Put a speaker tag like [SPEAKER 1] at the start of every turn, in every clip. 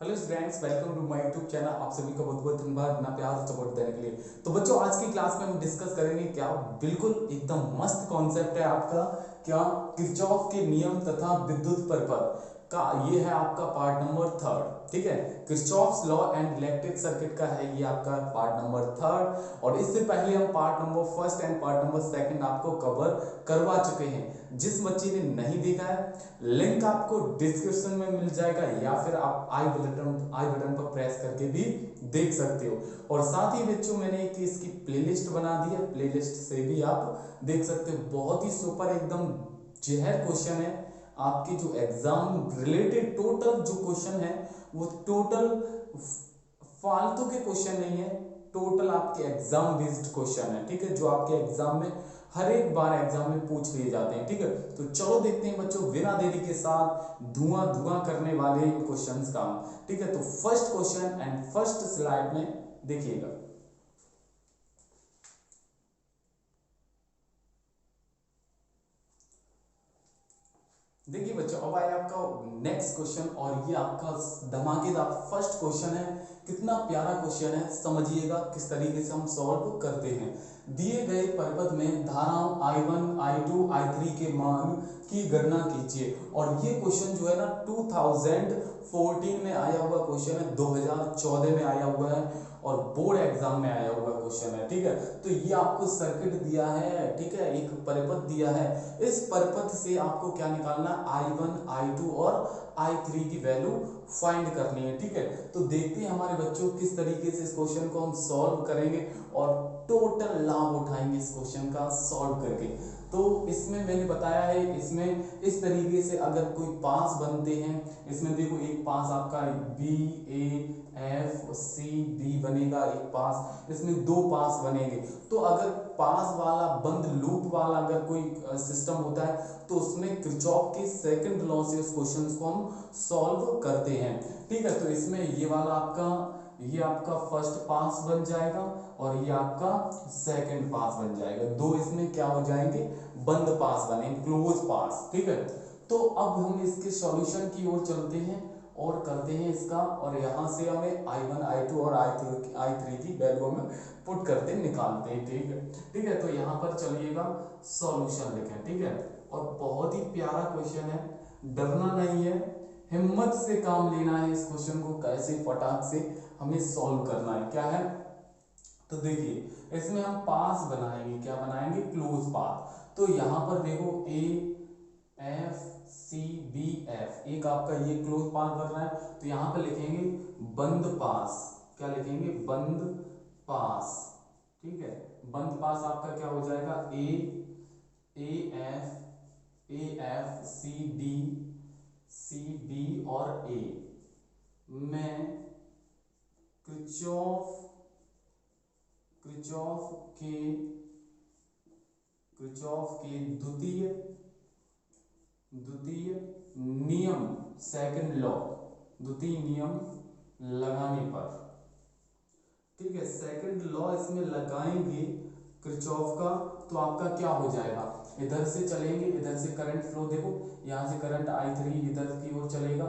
[SPEAKER 1] Hello students, welcome to my YouTube channel. आप सभी का बहुत बहुत धन्यवाद इतना प्यार सपोर्ट देने के लिए। तो बच्चों, आज की क्लास में हम डिस्कस करेंगे क्या बिल्कुल एकदम मस्त कॉन्सेप्ट है आपका, क्या किरचॉफ के नियम तथा विद्युत परिपथ का। ये है आपका पार्ट नंबर थर्ड। ठीक है, Kirchhoff's law and electric circuit का है ये आपका पार्ट नंबर थर्ड। और इससे पहले हम part number first and part number second आपको कवर करवा चुके हैं। जिस बच्चे ने नहीं देखा है, लिंक आपको डिस्क्रिप्शन में मिल जाएगा या फिर आप आई बटन पर प्रेस करके भी देख सकते हो। और साथ ही बच्चों, मैंने एक इसकी प्लेलिस्ट बना दी है, प्लेलिस्ट से भी आप देख सकते हो। बहुत ही सुपर एकदम जहर क्वेश्चन है आपके, जो एग्जाम रिलेटेड टोटल जो क्वेश्चन है वो टोटल फालतू के क्वेश्चन नहीं है, टोटल आपके एग्जाम बेस्ड क्वेश्चन है। ठीक है, जो आपके एग्जाम में हर एक बार एग्जाम में पूछ लिए जाते हैं। ठीक है, तो चलो देखते हैं बच्चों, बिना देरी के साथ धुआं धुआं करने वाले क्वेश्चंस का। ठीक है, तो first question and first slide में देखिएगा। देखिए बच्चों, अब आया आपका नेक्स्ट क्वेश्चन और ये आपका धमाकेदार फर्स्ट क्वेश्चन है। कितना प्यारा क्वेश्चन है, समझिएगा किस तरीके से हम सॉल्व करते हैं। दिए गए परिपथ में धाराओं I1, I2, I3 के मान की गणना कीजिए। और ये क्वेश्चन जो है ना 2014 में आया हुआ क्वेश्चन है, 2014 में आया हुआ है और बोर्ड एग्जाम में आया हुआ क्वेश्चन है। ठीक है, तो ये आपको सर्किट दिया है, ठीक है, एक परिपथ दिया है। इस परिपथ से आपको क्या निकालना है, I1, I2 और I3 की वैल्यू फाइंड करनी है। ठीक है, तो देखते हैं हमारे बच्चों किस तरीके से इस क्वेश्चन को हम सॉल्व करेंगे और टोटल लाभ उठाएंगे इस क्वेश्चन का सॉल्व करके। तो इसमें मैंने बताया है, इसमें इस तरीके से अगर कोई पास बनते हैं, इसमें देखो एक पास आपका B A F C B बनेगा, एक पास, इसमें दो पास बनेंगे। तो अगर पास वाला बंद लूप वाला अगर कोई सिस्टम होता है तो उसमें किरचॉफ के सेकंड लॉ से उस क्वेश्चन को हम सॉल्व करते हैं। ठीक है, तो इसमें ये आपका फर्स्ट पास बन जाएगा और ये आपका सेकंड पास बन जाएगा। दो इसमें क्या हो जाएंगे, बंद पास बनेंगे, क्लोज पास। ठीक है, तो अब हम इसके सॉल्यूशन की ओर चलते हैं और करते हैं इसका, और यहां से हमें I1, I2 और I3 की वैल्यू में पुट करते निकालते हैं। ठीक है, ठीक है, तो यहां पर चलिएगा सॉल्यूशन लिखें। ठीक है, और बहुत ही प्यारा क्वेश्चन है, डरना नहीं है, हिम्मत से काम लेना है। इस क्वेश्चन को कैसे फटाक से हमें सॉल्व करना है, क्या है। तो देखिए, इसमें हम पास बनाएंगे, क्या बनाएंगे, क्लोज पास। तो यहां पर देखो A F C B F, एक आपका ये क्लोज पास बन रहा है, तो यहां पर लिखेंगे बंद पास। क्या लिखेंगे, बंद पास। ठीक है, बंद पास आपका क्या हो जाएगा, ए एफ सी बी और ए में क्रिचॉफ क्रिचॉफ के क्रिचॉफ के द्वितीय द्वितीय नियम, सेकंड लॉ, द्वितीय नियम लगाने पर। ठीक है, सेकंड लॉ इसमें लगाएंगे किरचॉफ का, तो आपका क्या हो जाएगा, इधर से चलेंगे, इधर से करंट फ्लो देखो, यहां से करंट I3 इधर की ओर चलेगा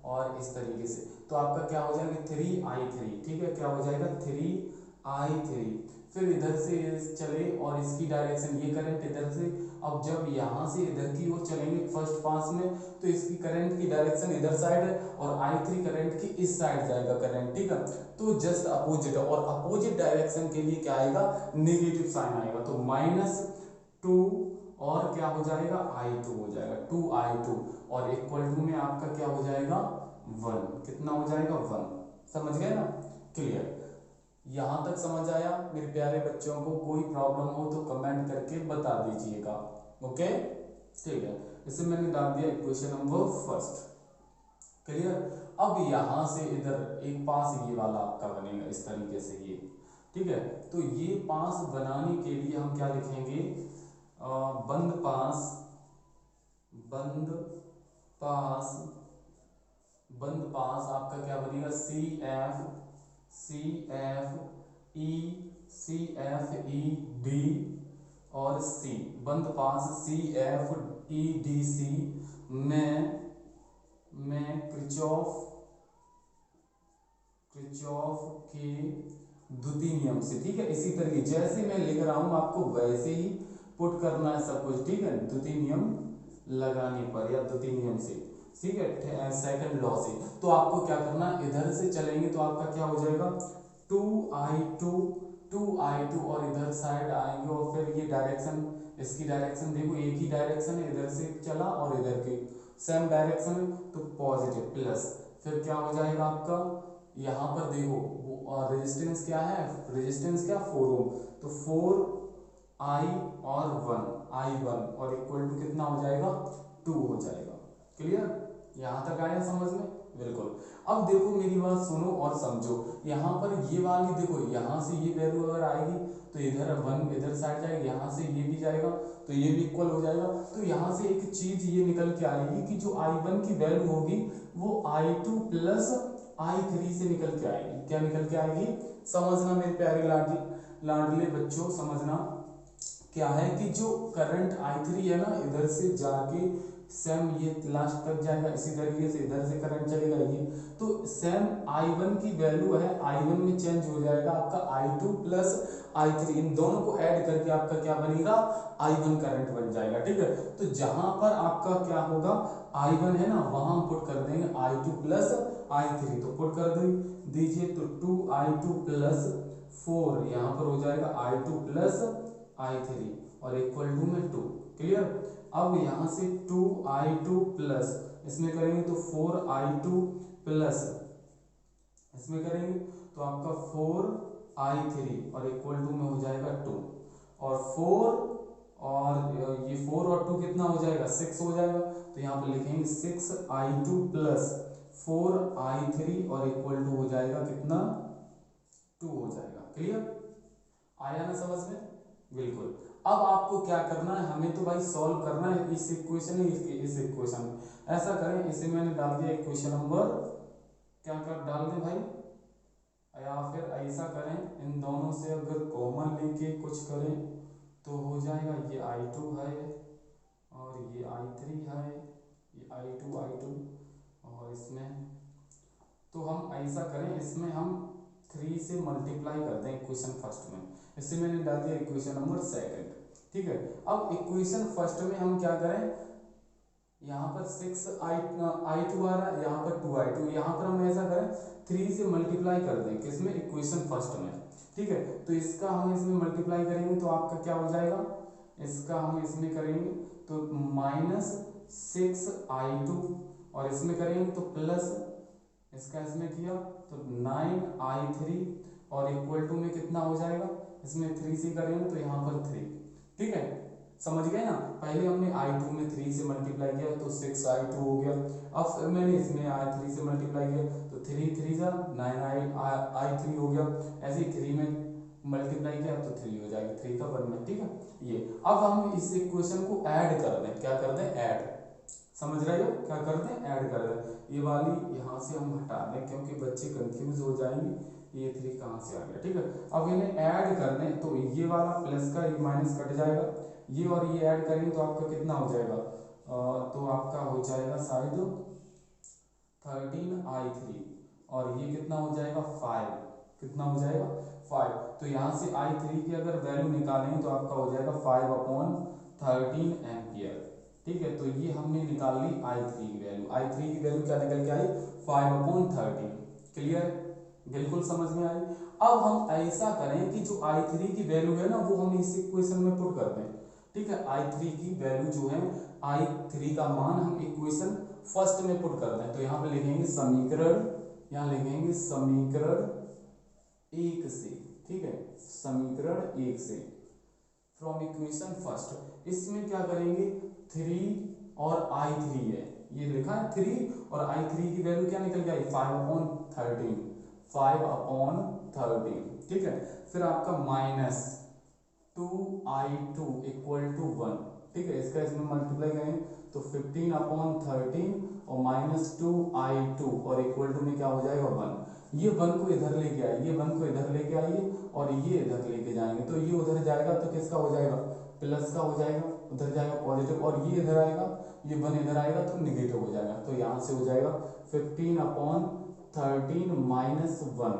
[SPEAKER 1] और इस तरीके से, तो आपका क्या हो जाएगा 3I3। ठीक है, क्या हो जाएगा 3I3। फिर इधर से चले और इसकी डायरेक्शन, ये करंट इधर से, अब जब यहां से इधर की ओर चलेंगे फर्स्ट पास में, तो इसकी करंट की डायरेक्शन इधर साइड है और I3 करंट की इस साइड जाएगा करंट। ठीक है, तो जस्ट अपोजिट है, और अपोजिट डायरेक्शन के लिए क्या आएगा, नेगेटिव साइन आएगा, तो -2 और क्या हो जाएगा, I2 हो जाएगा, 2I2, और इक्वल टू में आपका क्या हो जाएगा 1। कितना हो जाएगा 1। समझ गए ना, क्लियर। यहां तक समझ आया मेरे प्यारे बच्चों को, कोई प्रॉब्लम हो तो कमेंट करके बता दीजिएगा। ओके, ठीक है, इसे मैंने डाल दिया इक्वेशन नंबर फर्स्ट, क्लियर। अब यहां से इधर एक पास ये वाला आपका बनेगा इस तरीके से ये। ठीक है, तो ये पास बनाने के लिए हम क्या लिखेंगे, बंद पास, बंद पास, बंद पास आपका क्या बनेगा, सी एफ ई डी और सी, बंद पास CFEDC में किरचॉफ किरचॉफ के द्वितीय नियम से, ठीक है। इसी तरीके जैसे मैं लिख रहा हूं आपको वैसे ही पुट करना है सब कुछ, ठीक है। द्वितीय नियम लगाने पर या द्वितीय नियम से, ठीक है, सेकंड लॉ से। तो आपको क्या करना है, इधर से चलेंगे तो आपका क्या हो जाएगा 2i2 और इधर साइड आएंगे और फिर ये डायरेक्शन, इसकी डायरेक्शन देखो एक ही डायरेक्शन है, इधर से चला और इधर की सेम डायरेक्शन है, तो पॉजिटिव प्लस, फिर क्या हो जाएगा आपका, यहाँ पर देखो वो रेजिस्टेंस क्या है, रेजिस्टेंस क्या 4 ओम, तो 4i और 1 और इक्वल टू कितना हो जाएगा 2 हो जाएगा। क्लियर, यहाँ तक आया समझ में, बिल्कुल। अब देखो मेरी बात सुनो और समझो, यहाँ पर ये वाली देखो, यहाँ से ये वैल्यू अगर आएगी तो इधर 1 इधर साइड जाएगी, यहाँ से ये भी जाएगा तो ये भी इक्वल हो जाएगा। तो यहाँ से एक चीज ये निकल के आएगी कि जो i1 की वैल्यू होगी वो i2 प्लस i3 से निकल के आएगी। क्या निकल के आएगी, समझना मेरे प्यारे लाडले बच्चों, समझना क्या है कि जो करंट i3 है ना, इधर से जाके सेम ये लास्ट तक जाएगा, इसी तरीके से इधर से करंट चलेगा ये, तो सेम i1 की वैल्यू है, i1 में चेंज हो जाएगा आपका i2 प्लस i3, इन दोनों को ऐड करके आपका क्या बनेगा i1 करंट बन जाएगा, ठीक है। तो जहां पर आपका क्या होगा i1 है ना, वहां हम पुट कर देंगे i2 प्लस i3, तो पुट कर दीजिए, तो 2i2 प्लस 4 यहाँ पर हो जाएगा i2 प्लस i3 और इक्वल टू में 2। क्लियर, अब यहाँ से 2i2 प्लस इसमें करेंगे तो 4i2 प्लस इसमें करेंगे तो आपका 4i3 और इक्वल टू में हो जाएगा 2 और 4 और ये 4 और 2 कितना हो जाएगा 6 हो जाएगा। तो यहाँ पर लिखेंगे 6i2 प्लस 4i3 और इक्वल टू हो जाएगा कितना 2 हो जाएगा। क्लियर, आया ना समझ में, बिल्कुल। अब आपको क्या करना है, हमें तो भाई सॉल्व करना है इस इक्वेशन इस इक्वेशन में। ऐसा करें, इसे मैंने डाल दिया इक्वेशन नंबर, क्या कर डाल दें भाई, या फिर ऐसा करें इन दोनों से अगर कॉमन लेके कुछ करें तो हो जाएगा ये i2 है और ये i3 है, ये i2 और इसमें तो हम ऐसा करें, इसमें हम 3 से मल्टीप्लाई कर दें इक्वेशन फर्स्ट में, इससे मैंने डाल दिया इक्वेशन नंबर सेकंड, ठीक है। अब इक्वेशन फर्स्ट में हम क्या करें, यहाँ पर 6i2 आ रहा है, यहाँ पर 2i2, यहाँ पर हम ऐसा करें 3 से मल्टीप्लाई कर दें किसमें, इक्वेशन फर्स्ट में, ठीक है। तो इसका हम इसमें मल्टीप्लाई करेंगे तो आपका क्या हो जाएगा, इसका हम इसमें करेंगे तो -6i2 और इसमें करेंगे तो प्लस इसका इसमें किया तो 9i3 और इक्वल टू में कितना हो जाएगा, इसमें 3 से करेंगे तो यहाँ पर 3, ठीक है, समझ गए ना। पहले हमने i2 में 3 से मल्टीप्लाई किया तो 6i2 हो गया, अब फिर मैंने इसमें i3 से मल्टीप्लाई किया तो 3 3 जा 9i3 हो गया, ऐसे ही 3 में मल्टीप्लाई किया तो 3 हो जाएगा, 3 का 1 में, ठीक है। ये अब हम इस इक्वेशन को ऐड कर दें, क्या कर दें ऐड, समझ रहे हो, क्या कर दें ऐड कर दें, ये वाली यहाँ से हम हटा दें क्योंकि बच्चे कंफ्यूज हो जाएंगे ये 3 कहाँ से आ गया, ठीक है। अब इन्हें ऐड कर दें तो ये वाला प्लस का ये माइनस कट जाएगा, ये और ये ऐड करेंगे तो आपका कितना हो जाएगा, तो आपका हो जाएगा शायद 13i3 और ये कितना हो जाएगा 5, कितना हो जाएगा 5, तो यहाँ से i3 की अगर वैल्यू निकालेंगे तो आपका हो जाएगा 5/13 एम्पियर, ठीक है। तो ये हमने निकाल ली i3 की वैल्यू, i3 की वैल्यू क्या निकल के आई 5/13। क्लियर, बिल्कुल समझ में आई। अब हम ऐसा करें कि जो i3 की वैल्यू है ना वो हम इस इक्वेशन में पुट कर दें, ठीक है। i3 की वैल्यू जो है i3 का मान हम इक्वेशन फर्स्ट में पुट कर दें, तो यहाँ पे लिखेंगे समीकरण, यहाँ लिखेंगे समीकरण 1 से, ठीक है, समीकरण 1 से फ्रॉम इक्वेशन फर्स्ट। इसमें क्या करेंगे 3 और i3 है, ये लिखा है 3 और i3 की वैल्यू क्या निकल के आई 5/13, 5/13, ठीक है। फिर आपका -2i2 = 1, ठीक है, इसका इसमें मल्टीप्लाई करें तो 15/13 और -2i2 और इक्वल टू में क्या हो जाएगा 1, ये 1 को इधर लेके आइए, ये 1 को इधर लेके आइए और ये इधर लेके जाएंगे तो ये उधर जाएगा तो किसका हो जाएगा प्लस का हो जाएगा, उधर जाएगा पॉजिटिव, और ये इधर आएगा, ये 1 इधर आएगा तो निगेटिव हो जाएगा, तो यहाँ से हो जाएगा 15/13 13 माइनस 1,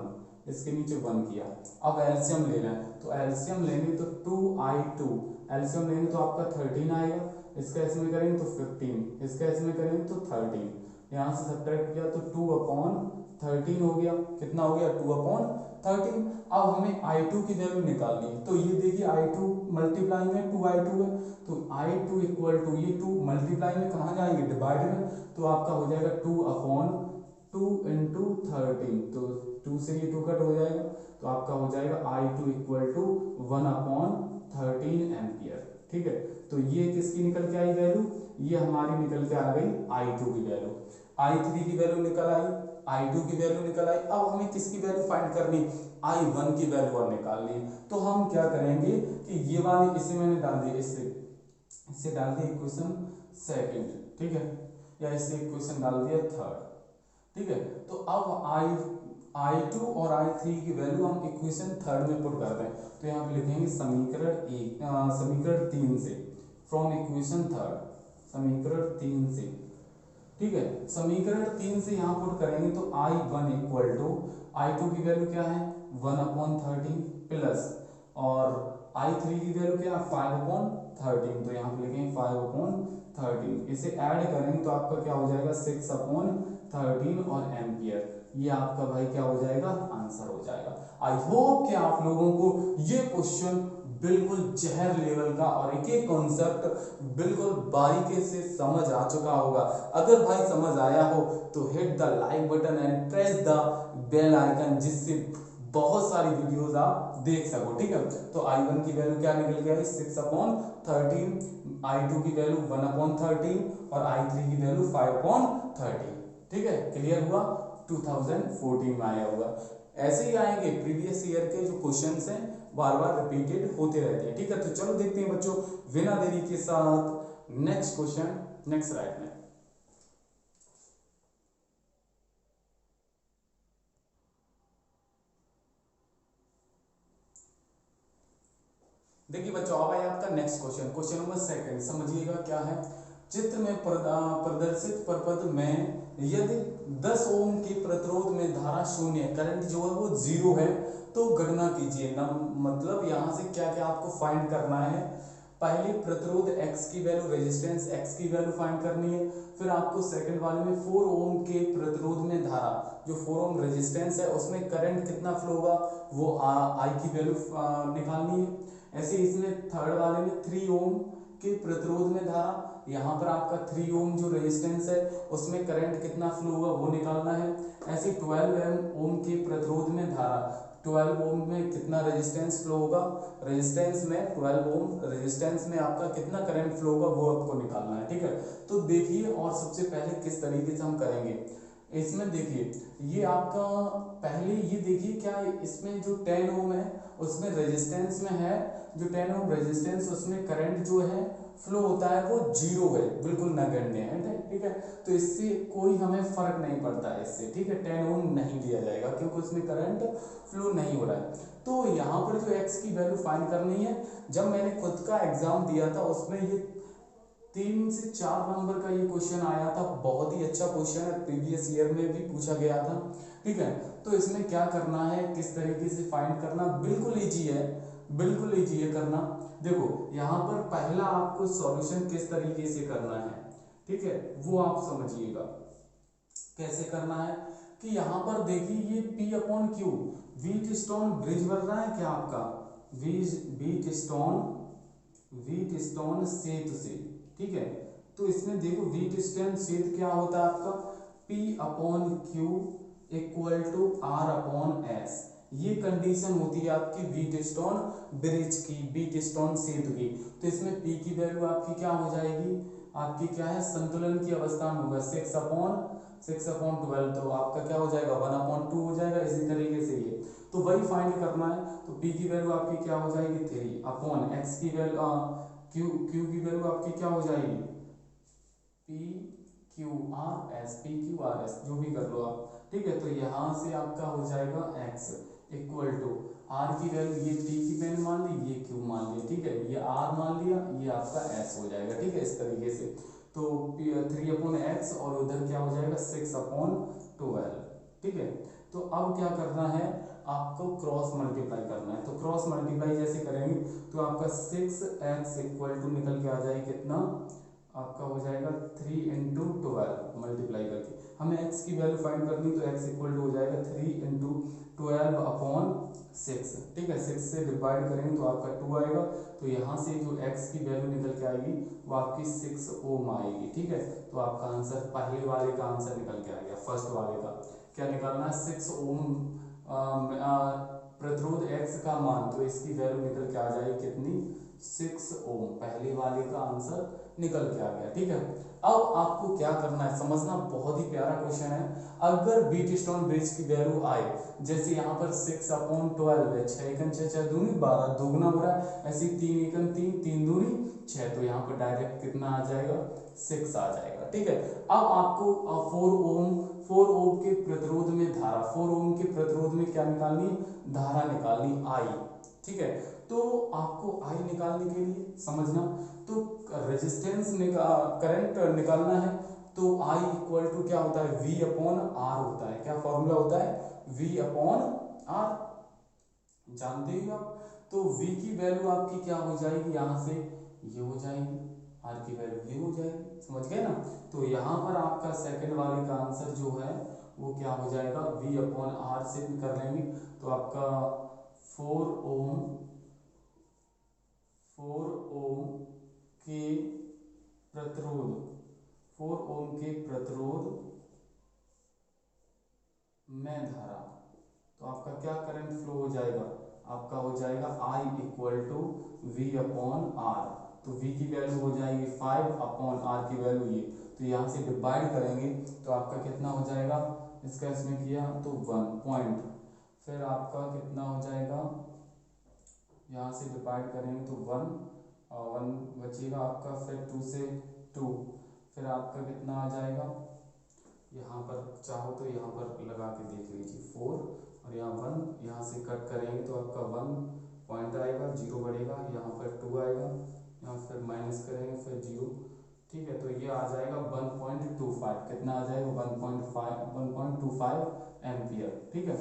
[SPEAKER 1] इसके नीचे 1 किया। अब एलसीएम लेना है, तो एलसीएम लेंगे तो 2i2, एलसीएम लेंगे तो आपका 13 आएगा, इसका इसमें करेंगे तो 15, इसका इसमें करेंगे तो 13, यहाँ से सब्ट्रैक्ट किया तो 2/13 हो गया। कितना हो गया? 2/13। अब हमें i2 की वैल्यू निकालनी है, तो ये देखिए i2 मल्टीप्लाई में 2i2 है, तो i2 इक्वल टू, ये 2 मल्टीप्लाई में कहाँ जाएंगे? डिवाइड में, तो आपका हो जाएगा 2/2 इंटू 13, तो 2 से ये 2 कट हो जाएगा, तो आपका हो जाएगा i2 इक्वल टू 1/13 एम्पियर। ठीक है, तो ये किसकी निकल के आई वैल्यू? ये हमारी निकल के आ गई i2 की वैल्यू, i3 की वैल्यू निकल आई, i2 की वैल्यू निकल आई। अब हमें किसकी वैल्यू फाइंड करनी? i1 की वैल्यू और निकालनी। तो हम क्या करेंगे कि ये वाली, इसे मैंने डाल दिया, इससे डाल दिया इक्वेशन सेकंड, ठीक है, या इससे इक्वेशन डाल दिया थर्ड। ठीक है, तो अब i2 और i3 की वैल्यू हम इक्वेशन थर्ड में पुट करते हैं, तो यहाँ पे लिखेंगे समीकरण 3 से, फ्रॉम इक्वेशन थर्ड, समीकरण 3 से। ठीक है, समीकरण 3 से यहाँ पुट करेंगे तो i1 इक्वल टू, i2 की वैल्यू क्या है? 1/13 प्लस, और i3 की वैल्यू क्या है? 5/13, तो यहाँ पे लिखेंगे 5/13, इसे ऐड करेंगे तो आपका क्या हो जाएगा? 6/13 और एम्पियर, ये आपका भाई क्या हो जाएगा? आंसर हो जाएगा। आई होप कि आप लोगों को ये क्वेश्चन बिल्कुल जहर लेवल का और एक एक कॉन्सेप्ट बिल्कुल बारीकी से समझ आ चुका होगा। अगर भाई समझ आया हो तो hit the like button and press the bell icon, जिससे बहुत सारी वीडियोस आप देख सको। ठीक है, तो i1 की वैल्यू क्या निकल के आई? 6/13, i2 की वैल्यू 1/13 और i3 की वैल्यू 5/13। ठीक है, क्लियर हुआ? 2014 में आया हुआ। ऐसे ही आएंगे प्रीवियस ईयर के जो क्वेश्चंस हैं, बार बार रिपीटेड होते रहते हैं। ठीक है, तो चलो देखते हैं बच्चों बिना देरी के साथ नेक्स्ट क्वेश्चन, नेक्स्ट राइट में। देखिए बच्चों, अब आया आपका next question, question number second. समझिएगा क्या है। चित्र में प्रदर्शित परपथ में यदि 10 ओम के प्रतिरोध में धारा शून्य, करंट जो है वो 0 है, तो गणना कीजिए ना। मतलब यहाँ से क्या क्या आपको फाइंड करना है? पहले प्रतिरोध x की वैल्यू, रेजिस्टेंस x की वैल्यू फाइंड करनी है। फिर आपको सेकंड वाले में 4 ओम के प्रतिरोध में धारा, जो 4 ओम रेजिस्टेंस है उसमें करंट कितना फ्लो होगा, वो I की वैल्यू निकालनी है। ऐसे इसमें थर्ड वाले में 3 ओम के प्रतिरोध में धारा, यहाँ पर आपका 3 ओम जो रेजिस्टेंस है उसमें करंट कितना फ्लो होगा वो निकालना है। ऐसे 12 ओम के प्रतिरोध में धारा, 12 ओम में कितना रेजिस्टेंस फ्लो होगा, रेजिस्टेंस में 12 ओम रेजिस्टेंस में आपका कितना करंट फ्लो होगा वो आपको निकालना है। ठीक है, तो देखिए, और सबसे पहले किस तरीके से हम करेंगे इसमें, देखिए ये आपका पहले ये देखिए क्या इसमें जो 10 ओम है उसमें रेजिस्टेंस में है, जो 10 ओम रेजिस्टेंस उसमें करंट जो है फ्लो होता है वो 0 है, बिल्कुल नगण्य है। ठीक है, तो इससे कोई हमें फर्क नहीं पड़ता है इससे। ठीक है, 10 ओम नहीं लिया जाएगा क्योंकि उसमें करंट फ्लो नहीं हो रहा है। तो यहाँ पर जो x की वैल्यू फाइंड करनी है, जब मैंने खुद का एग्जाम दिया था उसमें ये 3 से 4 नंबर का ये क्वेश्चन आया था, बहुत ही अच्छा क्वेश्चन है, प्रीवियस ईयर में भी पूछा गया था। ठीक है, तो इसमें क्या करना है, किस तरीके से फाइंड करना, बिल्कुल इजी है, बिल्कुल इजी है करना। देखो यहाँ पर पहला आपको सॉल्यूशन किस तरीके से करना है, ठीक है, वो आप समझिएगा कैसे करना है। कि यहाँ पर देखिए ये P/Q व्हीट स्टोन ब्रिज बन रहा है क्या आपका, व्हीट स्टोन सेतु से। ठीक है, तो इसमें देखो व्हीट स्टोन सेतु क्या होता है आपका, P/Q इक्वल टू R/S। ये कंडीशन होती है आपकी व्हीट स्टोन ब्रिज की, व्हीट स्टोन सेतु की। तो इसमें P की वैल्यू आपकी क्या हो जाएगी, आपकी क्या है, संतुलन की अवस्था में होगा 6/12, तो आपका क्या हो जाएगा 1/2 हो जाएगा। इसी तरीके से ये तो वही फाइंड करना है। तो P की वैल्यू आपकी क्या हो जाएगी 3/x की वैल्यू Q की वैल्यू आपकी क्या हो जाएगी PQRS जो भी कर लो आप। ठीक है, तो यहाँ से आपका हो जाएगा x इक्वल टू R की वैल्यू, ये P की वैल्यू मान ली, ये Q मान लिया। ठीक है, ये R मान लिया, ये आपका S हो जाएगा। ठीक है, इस तरीके से तो 3/x और उधर क्या हो जाएगा 6/12। ठीक है। तो अब क्या करना है, आपको क्रॉस मल्टीप्लाई करना है। तो क्रॉस मल्टीप्लाई जैसे करेंगे तो आपका 6x इक्वल टू निकल के आ जाए कितना, आपका हो जाएगा 3 इंटू 12 मल्टीप्लाई करके। हमें x की वैल्यू फाइंड करनी, तो x इक्वल टू हो जाएगा 3 इंटू 12 अपॉन 6। ठीक है, 6 से डिवाइड करेंगे तो आपका 2 आएगा। तो यहाँ से जो x की वैल्यू निकल के आएगी वो आपकी 6 ओम आएगी। ठीक है, तो आपका आंसर पहले वाले का आंसर निकल के आ गया। फर्स्ट वाले का क्या निकालना है, 6 ओम प्रतिरोध x का मान, तो इसकी वैल्यू निकल के आ जाएगी कितनी, 6 ओम। पहले वाले का आंसर निकल के आ गया। ठीक है, अब आपको क्या करना है, समझना, बहुत ही प्यारा क्वेश्चन है। अगर व्हीटस्टोन ब्रिज की वैल्यू आए, जैसे यहाँ पर 6 अपॉन 12 है, 6 एकम 6, 6 दूनी 12, दोगुना हो रहा है, ऐसे 3 एकम 3, 3 दूनी 6, तो यहाँ पर डायरेक्ट कितना आ जाएगा, 6 आ जाएगा। ठीक है, अब आपको 4 ओम के प्रतिरोध में धारा, 4 ओम के प्रतिरोध में क्या निकालनी है, धारा निकालनी, आई। ठीक है, तो आपको आई निकालने के लिए समझना, तो रेजिस्टेंस करंट निकालना है, तो आई इक्वल टू क्या होता है, V अपॉन आर होता है। क्या फॉर्मूला होता है, V अपॉन आर, जानते ही आप। तो V की वैल्यू आपकी क्या हो जाएगी, यहाँ से ये हो जाएगी, R की वैल्यू ये हो जाएगी, समझ गए ना। तो यहाँ पर आपका सेकंड वाले का आंसर जो है वो क्या हो जाएगा, V अपॉन आर से कर लेंगे तो आपका 4 ओम के प्रतिरोध, 4 ओम के प्रतिरोध में धारा, तो आपका क्या करंट फ्लो हो जाएगा, आपका हो जाएगा I equal to V upon R. तो V की वैल्यू हो जाएगी 5 अपॉन R की वैल्यू ये, तो यहाँ से डिवाइड करेंगे तो आपका कितना हो जाएगा, इसका इसमें किया तो 1 पॉइंट, फिर आपका कितना हो जाएगा, यहाँ से डिवाइड करेंगे तो 1 बचेगा आपका, फिर 2 से 2, फिर आपका कितना आ जाएगा, यहाँ पर चाहो तो यहाँ पर लगा के देख लीजिए 4 और यहाँ 1, यहाँ से कट करेंगे तो आपका 1 पॉइंट आएगा, 0 बढ़ेगा, यहाँ पर 2 आएगा, यहाँ फिर माइनस करेंगे फिर 0। ठीक है, तो ये आ जाएगा 1.25, कितना आ जाएगा 1.25 एम्पियर। ठीक है,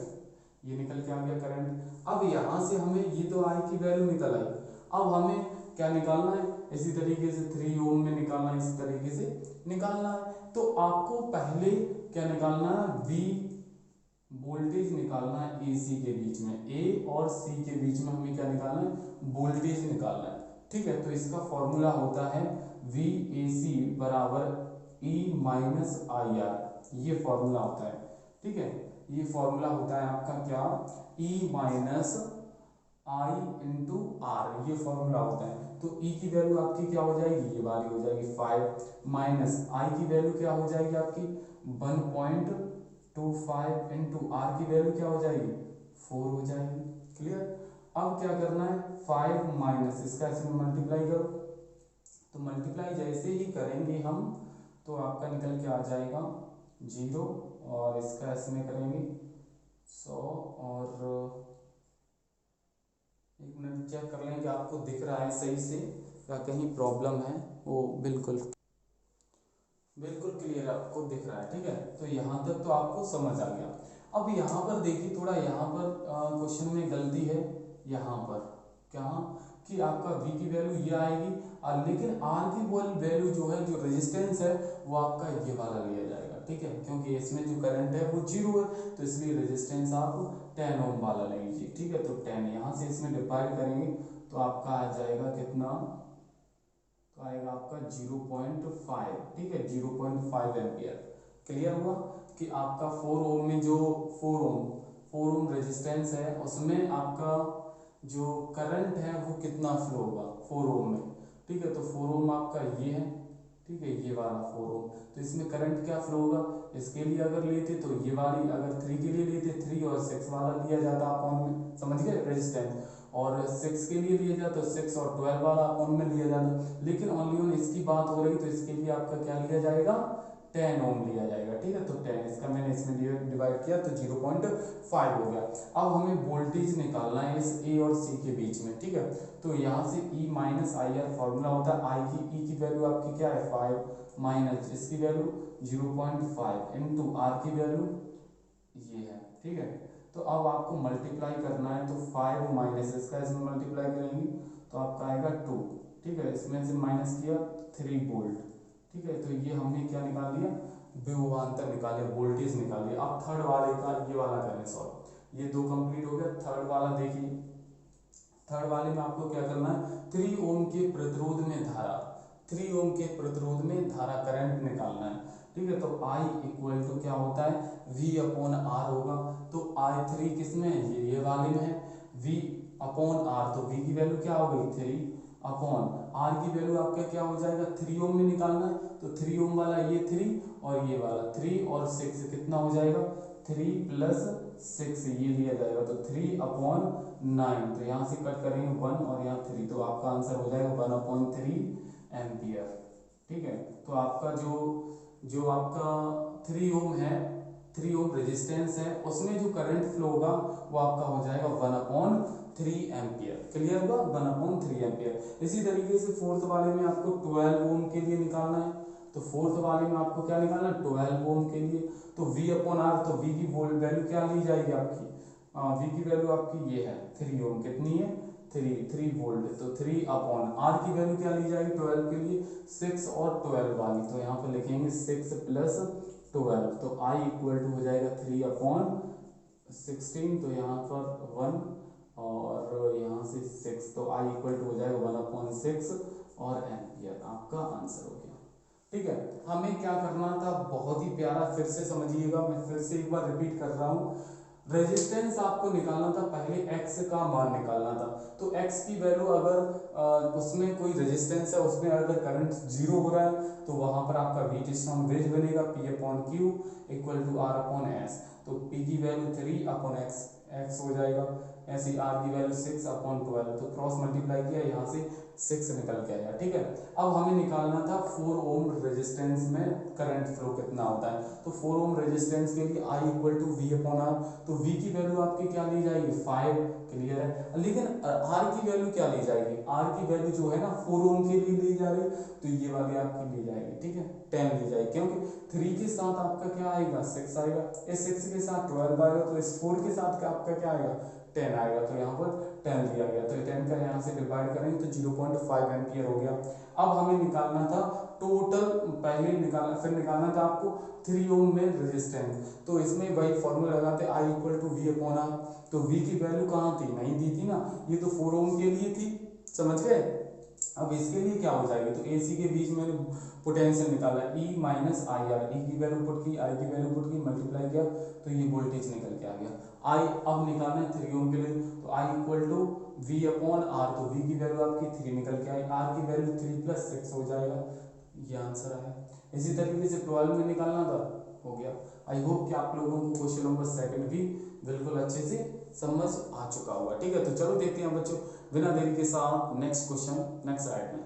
[SPEAKER 1] ये निकल के आ गया करंट। अब यहाँ से हमें ये तो आई की वैल्यू निकल आई, अब हमें क्या निकालना है, इसी तरीके से 3 ओम में निकालना है, इसी तरीके से निकालना है। तो आपको पहले क्या निकालना है, V वोल्टेज निकालना है AC के बीच में, A और C के बीच में हमें क्या निकालना है, वोल्टेज निकालना है। ठीक है, तो इसका फॉर्मूला होता है VAC बराबर E माइनस IR, ये फॉर्मूला होता है। ठीक है, ये फॉर्मूला होता है आपका क्या, E minus I into R, ये फॉर्मूला होता है। तो E की वैल्यू आपकी क्या हो जाएगी, ये वाली हो जाएगी 5, माइनस I की वैल्यू क्या हो जाएगी आपकी 1.25 इंटू आर की वैल्यू क्या हो जाएगी 4 हो जाएगी। क्लियर, अब क्या करना है, 5 माइनस इसका इसमें मल्टीप्लाई करो, तो मल्टीप्लाई जैसे ही करेंगे हम तो आपका निकल के आ जाएगा 0, और इसका इसमें करेंगे 100, और एक मिनट चेक कर लें कि आपको दिख रहा है सही से या कहीं प्रॉब्लम है। वो बिल्कुल क्लियर आपको दिख रहा है। ठीक है, तो यहाँ तक तो आपको समझ आ गया। अब यहाँ पर देखिए, थोड़ा यहाँ पर क्वेश्चन में गलती है, यहाँ पर क्या कि आपका V की वैल्यू ये आएगी, लेकिन R की वैल्यू जो है, जो रेजिस्टेंस है वो आपका ये वाला लिया जाएगा। ठीक है, क्योंकि इसमें जो करंट है वो 0 है, तो इसलिए रेजिस्टेंस आप 10 ओम वाला लीजिए। ठीक है, तो 10 यहाँ से इसमें डिवाइड करेंगे तो आपका आ जाएगा कितना, तो आएगा आपका 0.5। ठीक है, 0.5 एम्पियर। क्लियर हुआ कि आपका 4 ओम में जो 4 ओम रेजिस्टेंस है उसमें आपका जो करंट है वो कितना फ्लो होगा 4 ओम में। ठीक है, तो 4 ओम आपका ये है, ठीक है, ये वाला 4 ओम, तो इसमें करंट क्या फ्लो होगा, इसके लिए अगर लेते तो ये वाली, अगर 3 के लिए लेते 3 और 6 वाला लिया जाता अपॉन में, समझ गए रेजिस्टेंस, और 6 के लिए लिया जाता तो 6 और 12 वाला अपॉन में लिया जाता, लेकिन ओनली ऑन इसकी बात हो रही तो इसके लिए आपका क्या लिया जाएगा 10 ओम लिया जाएगा। ठीक है, तो 10 इसका मैंने इसमें डिवाइड किया तो 0.5 हो गया। अब हमें वोल्टेज निकालना है इस A और C के बीच में। ठीक है, तो यहाँ से E माइनस IR फॉर्मूला होता है, I की E की वैल्यू आपकी क्या है 5, माइनस इसकी वैल्यू 0.5 इंटू R की वैल्यू ये है, ठीक है। तो अब आपको मल्टीप्लाई करना है, तो 5 माइनस इसका इसमें मल्टीप्लाई करेंगे तो आपका आएगा 2, ठीक है। इसमें से माइनस किया 3 वोल्ट, ठीक है। तो ये हमने क्या निकाल लिया, विभवांतर निकाल लिया, वोल्टेज निकाल लिया। अब थर्ड वाले का ये वाला करें सॉल्व। ये 2 कंप्लीट हो गया। थर्ड वाला देखिए, थर्ड वाले में आपको क्या करना है, 3 ओम के प्रतिरोध में धारा, 3 ओम के प्रतिरोध में धारा करंट निकालना है, ठीक है। तो I इक्वल टू क्या होता है, V अपॉन आर होगा। तो I3 किस में है, ये वाले में है, V अपॉन आर, तो V की वैल्यू क्या हो गई 3 अपॉन R की वैल्यू आपका क्या हो जाएगा, 3 ओम में निकालना है। तो 3 ओम वाला ये 3 और ये वाला 3 और 6 कितना हो जाएगा, 3 प्लस 6 ये लिया जाएगा, तो 3 अपॉन 9। तो यहाँ से कट करेंगे 1 और यहाँ 3, तो आपका आंसर हो जाएगा 1/3 एम्पियर, ठीक है। तो आपका जो आपका 3 ओम है, 3 ओम रेजिस्टेंस है, उसमें जो करंट फ्लो होगा वो आपका हो जाएगा 1/3 एम्पियर। क्लियर हुआ, 1/3 एम्पियर। इसी तरीके से फोर्थ वाले में आपको 12 ओम के लिए निकालना है। तो फोर्थ वाले में आपको क्या निकालना है, 12 ओम के लिए। तो V अपॉन आर, तो V की वैल्यू क्या ली जाएगी आपकी, V की वैल्यू आपकी ये है 3 ओम, कितनी है 3 वोल्ट। तो 3 अपॉन R की वैल्यू क्या ली जाएगी 12 के लिए, 6 और 12 वाली। तो यहाँ पे लिखेंगे 6 प्लस 12, तो I इक्वल टू हो जाएगा 3/16। तो यहाँ पर 1 और यहाँ से 6, तो I इक्वल टू हो जाएगा 1/6 और एम्पियर आपका आंसर हो गया, ठीक है। हमें क्या करना था, बहुत ही प्यारा, फिर से समझिएगा, मैं फिर से एक बार रिपीट कर रहा हूँ। रेजिस्टेंस आपको निकालना था, पहले x का मान निकालना था। तो x की वैल्यू अगर उसमें कोई रेजिस्टेंस है, उसमें अगर करंट 0 हो रहा है, तो वहां पर आपका वीट स्टोन वेज बनेगा, P upon Q equal to R upon S. तो P की वैल्यू 3 अपॉन x हो जाएगा, ऐसी R की वैल्यू 6 अपॉन 12। तो क्रॉस मल्टीप्लाई किया, यहाँ से 6 निकल के आया, ठीक है। अब हमें निकालना था 4 ओम रेजिस्टेंस में करंट फ्लो कितना होता है। तो 4 ओम रेजिस्टेंस के लिए I equal to V upon R, तो V की वैल्यू आपकी क्या ली जाएगी 5, क्लियर है। लेकिन R की वैल्यू क्या ली जाएगी, R की वैल्यू जो है ना 4 ओम के लिए ली जा रही, तो ये वाली आपकी ली जाएगी, ठीक है, 10 ली जाएगी, क्योंकि 3 के साथ आपका क्या आएगा 6 आएगा, इस 6 के साथ 12 आएगा, तो इस 4 के साथ का आपका क्या आएगा 10 आएगा। तो यहाँ पर 10 लिया गया, तो 10 का यहाँ से डिवाइड करेंगे तो 0.5 एम्पियर हो गया। अब हमें निकालना था टोटल, पहले निकालना, फिर निकालना था आपको 3 ओम में रेजिस्टेंस। तो इसमें वही फॉर्मूला लगाते, I equal to V upon R. तो V की वैल्यू कहाँ थी, नहीं दी थी ना, ये तो 4 ओम के लिए थी, समझ गए। अब इसके लिए क्या हो जाएगी, तो AC के बीच में पोटेंशियल निकाला, E minus I R, E की वैल्यू पुट की, I की वैल्यू पुट की, मल्टीप्लाई किया, तो ये वोल्टेज निकल के आ गया। I अब निकालना है 3 ओम के लिए, तो I equal to V upon R, तो V की वैल्यू आपकी 3 निकल के आई, R की वैल्यू 3 प्लस 6 हो जाएगा, ये आंसर आया। इसी तरीके से 12 में निकालना था, हो गया। आई होप कि आप लोगों को क्वेश्चन नंबर 2 भी बिल्कुल अच्छे से समझ आ चुका होगा, ठीक है। तो चलो देखते हैं बच्चों, बिना देरी के साथ नेक्स्ट क्वेश्चन, नेक्स्ट स्लाइड में।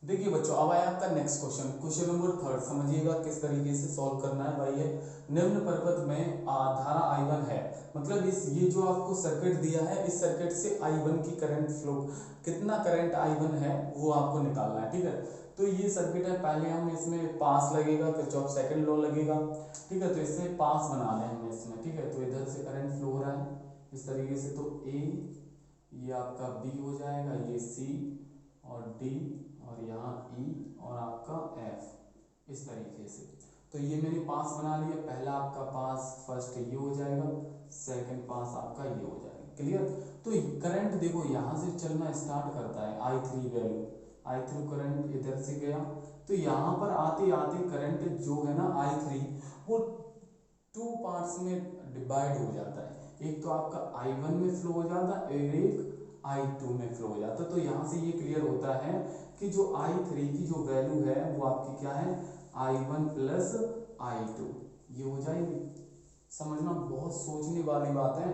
[SPEAKER 1] देखिए बच्चों, अब आया आपका नेक्स्ट क्वेश्चन, क्वेश्चन नंबर 3। समझिएगा किस तरीके से सॉल्व करना है भाई। है निम्न पर्वत में धारा I1 है, मतलब इस ये जो आपको सर्किट दिया है, इस सर्किट से I1 की करंट फ्लो, कितना करंट I1 है वो आपको निकालना है, ठीक है। तो ये सर्किट है, पहले हम इसमें पास लगेगा, किरचॉफ सेकंड लॉ लगेगा, ठीक है। तो इससे पास बना लें हम इसमें, ठीक है। तो इधर से करंट फ्लो हो रहा है इस तरीके से, तो A, ये आपका B हो जाएगा, ये C और D और यहाँ E और आपका F, इस तरीके से। तो ये मैंने पास बना लिया, पहला आपका पास फर्स्ट ये हो जाएगा, सेकंड पास आपका ये हो जाएगा, क्लियर। तो करंट देखो यहाँ से चलना स्टार्ट करता है, I3 वैल्यू, I3 करंट इधर से गया, तो यहाँ पर आते आते करंट जो है ना I3 वो 2 पार्ट्स में डिवाइड हो जाता है। एक तो आपका I1 में फ्लो हो जाता है और एक I2 में फ्लो हो जाता है। तो यहाँ से ये क्लियर होता है कि जो I3 की जो वैल्यू है वो आपकी क्या है I1 प्लस I2, ये हो जाएगी। समझना बहुत सोचने वाली बात है,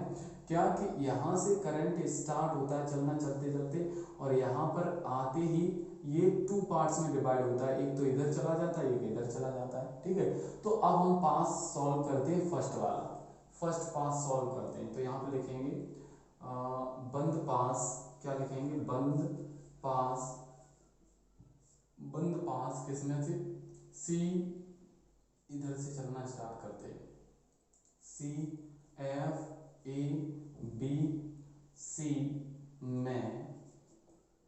[SPEAKER 1] क्या कि यहाँ से करंट स्टार्ट होता है चलना चलते चलते, और यहाँ पर आते ही ये 2 पार्ट्स में डिवाइड होता है, एक तो इधर चला जाता है, एक इधर चला जाता है, ठीक है। तो अब हम पास सॉल्व करते हैं, फर्स्ट वाला, फर्स्ट पास सॉल्व करते हैं। तो यहाँ पे लिखेंगे बंद पास, क्या लिखेंगे बंद पास बंद पास किसमें से, सी, इधर से चलना स्टार्ट करते हैं, C F A B C में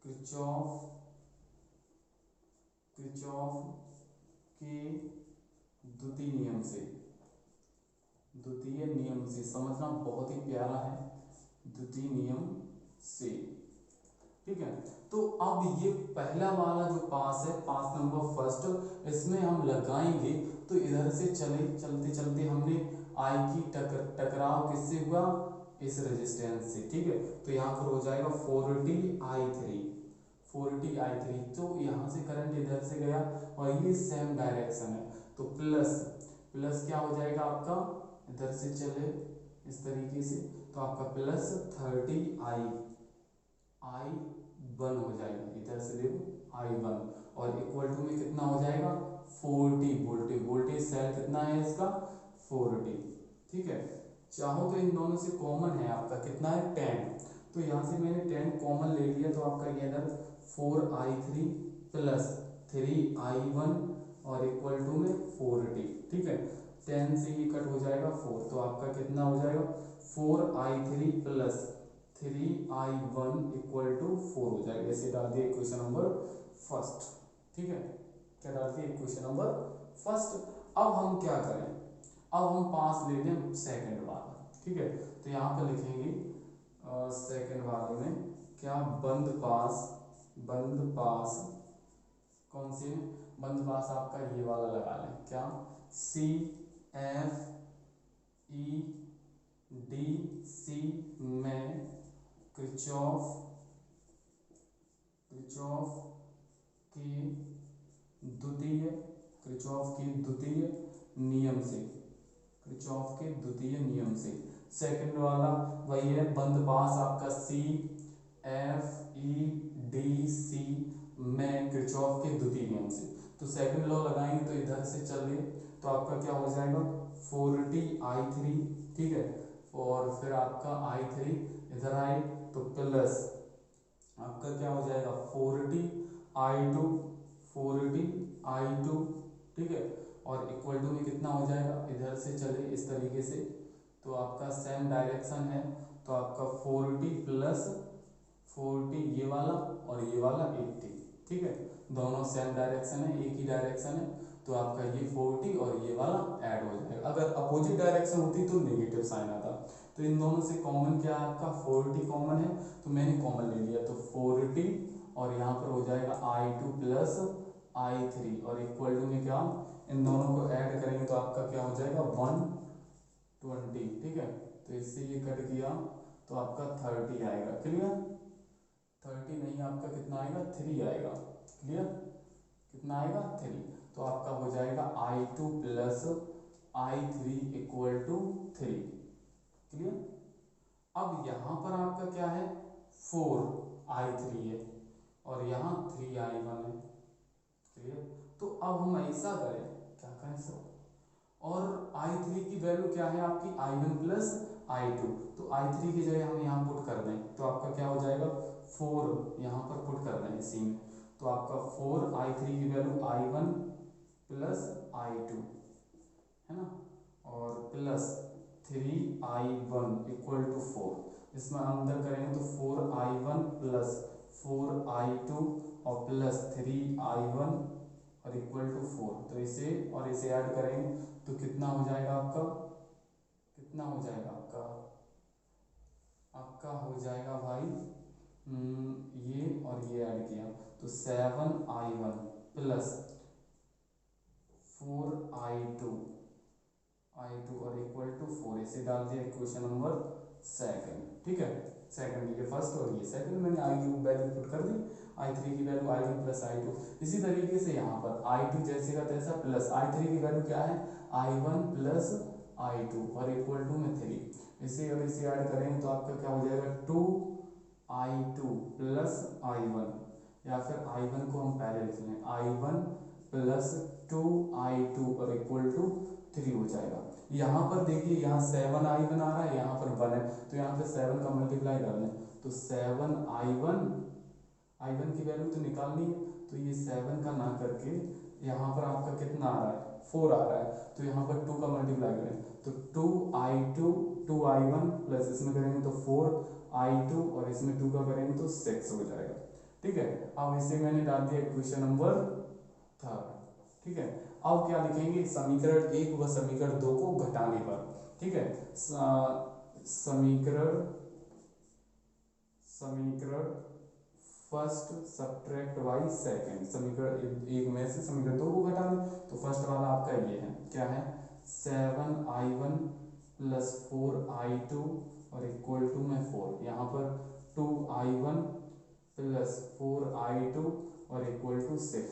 [SPEAKER 1] किरचॉफ के द्वितीय नियम से समझना बहुत ही प्यारा है, द्वितीय नियम से। ठीक है, तो अब ये पहला वाला जो पास है, पास नंबर फर्स्ट, इसमें हम लगाएंगे तो इधर से चलते चलते हमने आई की टकराव किससे हुआ, इस रेजिस्टेंस से। ठीक है, तो यहाँ पर हो जाएगा 40i3, 40i3। तो यहाँ से करंट इधर से गया और ये सेम डायरेक्शन है, तो प्लस क्या हो जाएगा आपका, इधर से चले इस तरीके से, तो आपका प्लस 30i1 हो जाएगा, इधर से देखो i1, और इक्वल टू में कितना हो जाएगा 40 वोल्टेज सेल कितना है इसका 40। ठीक है, चाहो तो इन दोनों से कॉमन है आपका कितना है 10, तो यहाँ से मैंने 10 कॉमन ले लिया, तो आपका ये इधर 4i3 प्लस 3i1 और इक्वल टू में 40। ठीक है, 10 से ये कट हो जाएगा 4, तो आपका कितना हो जाएगा 4i3 plus 3i1 equal to 4 हो जाएगा। ऐसे डाल दिए क्वेश्चन नंबर फर्स्ट। ठीक है, क्या डाल दिए क्वेश्चन नंबर फर्स्ट। अब हम क्या करें, अब हम पास ले लें सेकंड वाला। ठीक है, तो यहाँ पर लिखेंगे सेकंड वाले में क्या, बंद पास कौन सी में, बंद पास आपका ये वाला लगा लें, क्या C F E D C में किरचॉफ के द्वितीय नियम से, सेकंड वाला वही है, बंद पास आपका C F E D C में किरचॉफ के द्वितीय नियम से। तो सेकंड लॉ लगाएंगे तो इधर से चलिए, तो आपका क्या हो जाएगा 40i3। ठीक है, और फिर आपका i3 इधर आए तो प्लस आपका क्या हो जाएगा 40i2। ठीक है, और इक्वल टू में कितना हो जाएगा, इधर से चले इस तरीके से, तो आपका सेम डायरेक्शन है, तो आपका 40 प्लस 40 ये वाला और ये वाला 80। ठीक है, दोनों सेम डायरेक्शन है, एक ही डायरेक्शन है, तो आपका ये 40 और ये वाला ऐड हो जाएगा। अगर अपोजिट डायरेक्शन होती तो नेगेटिव साइन आता। तो इन दोनों से कॉमन क्या है आपका 40 कॉमन है, तो मैंने कॉमन ले लिया, तो 40 और यहाँ पर हो जाएगा i2 प्लस i3 और इक्वल टू में क्या, इन दोनों को ऐड करेंगे तो आपका क्या हो जाएगा 120। ठीक है, तो इससे ये कट किया तो आपका 30 आएगा। क्लियर, 30 नहीं, आपका कितना आएगा 3 आएगा। क्लियर, कितना आएगा 3, तो आपका हो जाएगा i2 plus i3 equal to 3। Clear, अब यहाँ पर आपका क्या है 4i3 है और यहाँ 3i1 है। क्लियर, तो अब हम ऐसा करें, क्या करें सर, और i3 की वैल्यू क्या है आपकी i1 प्लस i2, तो i3 की जगह हम यहाँ पुट कर दें तो आपका क्या हो जाएगा 4 यहाँ पर पुट कर दें इसी में, तो आपका 4i3 की वैल्यू i1 प्लस i2 है ना, और प्लस 3i1 इक्वल टू 4, इसमें अंदर करेंगे तो 4i1 प्लस 4i2 और प्लस 3i1 और इक्वल टू 4, तो इसे और इसे ऐड करेंगे तो कितना हो जाएगा आपका, कितना हो जाएगा आपका हो जाएगा भाई ये और ये ऐड किया तो 7i1 प्लस 4i2 और इक्वल टू 4, इसे डाल दिया इक्वेशन नंबर सेकंड। ठीक है, सेकंड ये फर्स्ट और ये सेकंड, मैंने आई की वैल्यू पुट कर दी, i3 की वैल्यू i1 प्लस i2। इसी तरीके से यहाँ पर i2 जैसे का तैसा प्लस i3 की वैल्यू क्या है i1 प्लस i2 और इक्वल टू में 3, इसे और इसे ऐड करेंगे तो आपका क्या हो जाएगा 2i2 प्लस i1, या फिर i1 को हम पहले लिख लें i1 प्लस 2i2 और इक्वल टू 3 हो जाएगा। यहाँ पर देखिए यहाँ 7i1 आ रहा है, यहाँ पर 1 है, तो यहाँ पे 7 का मल्टीप्लाई कर लें तो 7i1 I1 की वैल्यू तो निकालनी है, तो ये 7 का ना करके यहाँ पर आपका कितना आ रहा है, 4 आ रहा है, तो यहाँ पर 2 का मल्टीप्लाई करें तो 2i2 2i1 प्लस इसमें करेंगे तो 4i2 और इसमें 2 का करेंगे तो 6 हो जाएगा। ठीक है, अब इसे मैंने डाल दिया इक्वेशन नंबर 3। ठीक है, अब क्या लिखेंगे, समीकरण 1 व समीकरण 2 को घटाने पर। ठीक है, समीकरण फर्स्ट सब्ट्रैक्ट बाई सेकंड, समीकरण 1 में से समीकरण 2 को घटाना, तो फर्स्ट वाला आपका ये है, क्या है, 7i1 प्लस 4i2 और इक्वल टू में 4, यहाँ पर 2i1 प्लस 4i2 और equal to 6,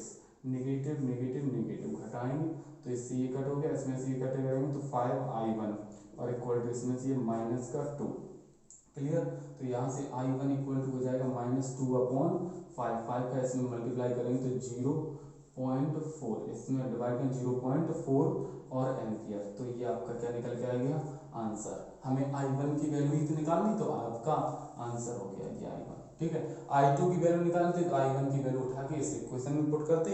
[SPEAKER 1] negative negative negative घटाएंगे तो इससे ये कट हो गया, इसमें से ये कट करेंगे तो 5i1 और इक्वल टू इसमें से ये माइनस का 2। क्लियर, तो यहाँ से i1 इक्वल टू हो जाएगा -2/5, 5 का इसमें मल्टीप्लाई करेंगे तो 0.4, इसमें डिवाइड करें 0.4 और एम्पियर, तो ये आपका क्या निकल के आ गया आंसर। हमें i1 की वैल्यू ही तो निकालनी, तो आपका आंसर हो गया ये i1। ठीक है, i2 की वैल्यू निकालते तो i1 की वैल्यू उठा के इस इक्वेशन में पुट करते,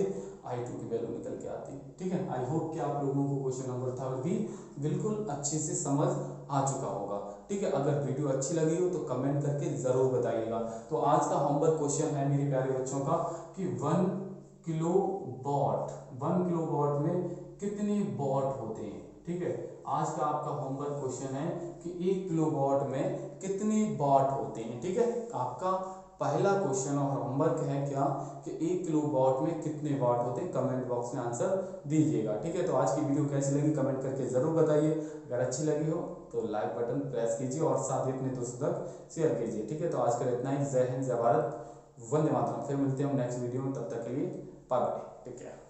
[SPEAKER 1] i2 की वैल्यू निकल के आती। ठीक है, आई होप कि आप लोगों को क्वेश्चन नंबर 3 भी बिल्कुल अच्छे से समझ आ चुका होगा। ठीक है, अगर वीडियो अच्छी लगी हो तो कमेंट करके जरूर बताइएगा। तो आज का होमवर्क क्वेश्चन है मेरे प्यारे बच्चों का कि 1 किलोवाट में कितने वॉट होते हैं। ठीक है, आज का आपका होमवर्क क्वेश्चन है कि 1 किलोवाट में कितने वॉट होते हैं। ठीक है, आपका पहला क्वेश्चन और होमवर्क है क्या कि 1 किलोवाट में कितने वाट होते हैं, कमेंट बॉक्स में आंसर दीजिएगा। ठीक है, तो आज की वीडियो कैसी लगी कमेंट करके जरूर बताइए। अगर अच्छी लगी हो तो लाइक बटन प्रेस कीजिए और साथ ही अपने दोस्तों तक शेयर कीजिए। ठीक है, तो आज का इतना ही। जय हिंद, जय भारत, वंदे मातरम। फिर मिलते हैं हम नेक्स्ट वीडियो में, तब तक के लिए बाय बाय, टेक केयर।